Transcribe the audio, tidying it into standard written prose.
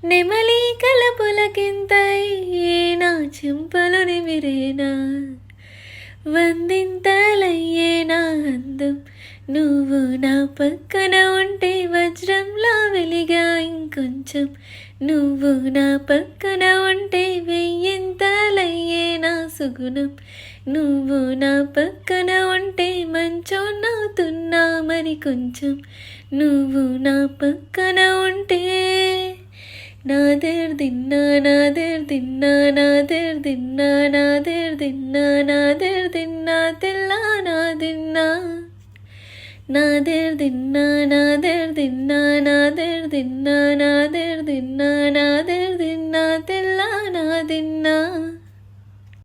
నెమలి కలపులకింతై నా చెంపలు నిమిరేనా వందింతలయ్యేనా అందం నువ్వు నా పక్కన ఉంటే వజ్రంలా వెలిగా ఇంకొంచెం నువ్వు నా పక్కన ఉంటే వెయ్యింతలయ్యేనా సుగుణం నువ్వు నా పక్కన ఉంటే మంచోన్నవుతున్నా మరి కొంచెం నువ్వు నా పక్కన ఉంటే నాదేర్ దిన్నా నాదేర్ దిన్నా నాదేర్ దిన్నా నాదేర్ దిన్నా నాదేర్ దిన్నా తెల్లా నాదిన్నా నాదేర్ దిన్నా నాదేర్ దిన్నా నాదేర్ దిన్నా నాదేర్ దిన్నా నాదేర్